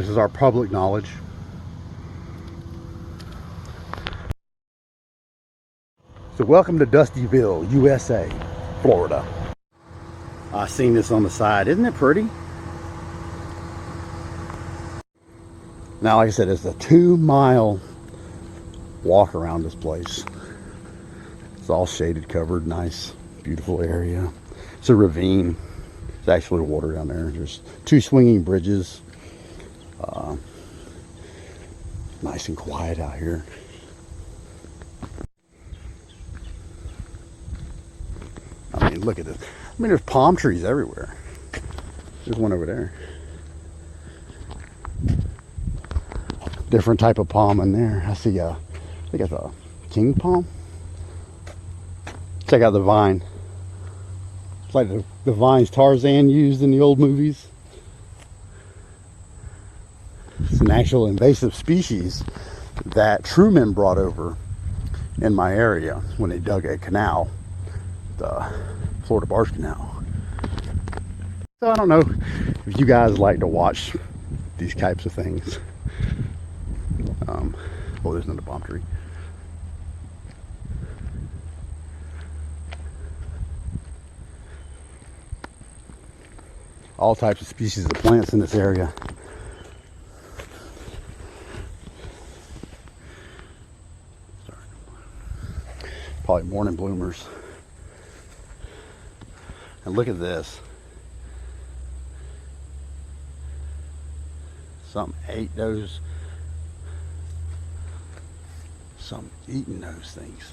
This is our public knowledge. So welcome to Dustyville, USA, Florida. I seen this on the side. Isn't it pretty? Now, like I said, it's a 2-mile walk around this place. It's all shaded, covered, nice, beautiful area. It's a ravine. There's actually water down there. There's 2 swinging bridges. Nice and quiet out here. I mean, look at this. I mean, there's palm trees everywhere. There's one over there. Different type of palm in there. I see I think it's a king palm. Check out the vine. It's like the vines Tarzan used in the old movies. It's an actual invasive species that Truman brought over in my area when they dug a canal, the Florida Barge Canal. So I don't know if you guys like to watch these types of things. Oh, there's another palm tree. All types of species of plants in this area. Probably morning bloomers. And look at this. Something ate those. Something eating those things.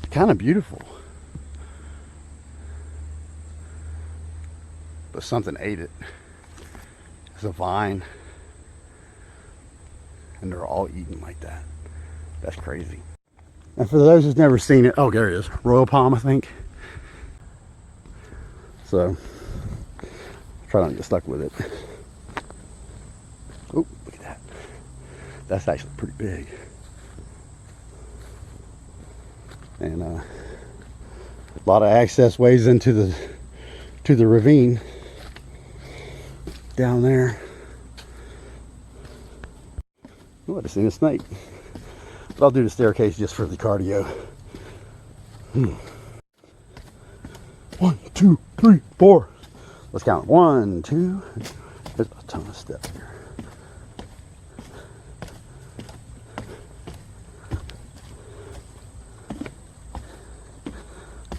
Kind of beautiful. But something ate it. It's a vine. And they're all eating like that. That's crazy. And for those who've never seen it, oh, there it is. Royal palm, I think. So, try not to get stuck with it. Oh, look at that. That's actually pretty big. And a lot of access ways into the ravine down there. Oh, I just seen a snake. But I'll do the staircase just for the cardio. 1, 2, 3, 4. Let's count. 1, 2. There's a ton of steps here.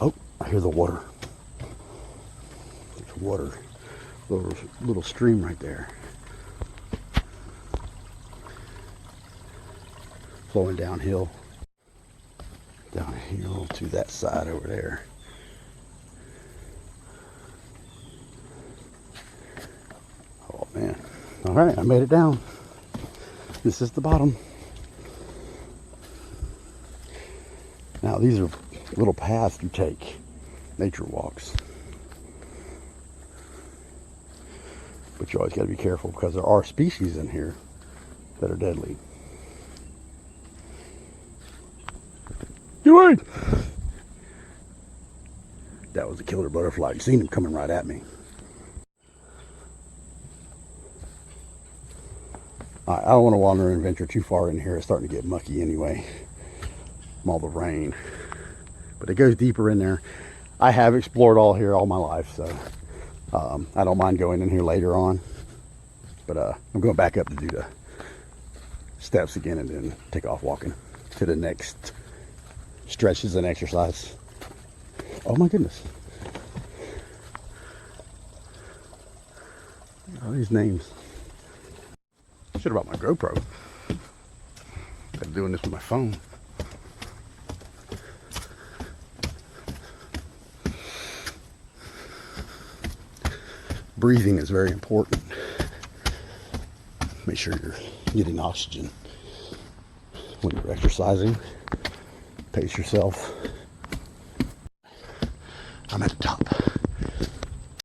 Oh, I hear the water. There's water. Little stream right there. Flowing downhill to that side over there. Oh man. All right, I made it down. This is the bottom. Now these are little paths you take, nature walks. But you always got to be careful because there are species in here that are deadly. Do it! That was a killer butterfly. You seen him coming right at me. I don't want to wander and venture too far in here. It's starting to get mucky anyway from all the rain. But it goes deeper in there. I have explored all here all my life, so I don't mind going in here later on. But I'm going back up to do the steps again and then take off walking to the next stretches and exercise. Oh my goodness. All these names. Should have brought my GoPro. I'm doing this with my phone. Breathing is very important. Make sure you're getting oxygen when you're exercising. Pace yourself. I'm at the top.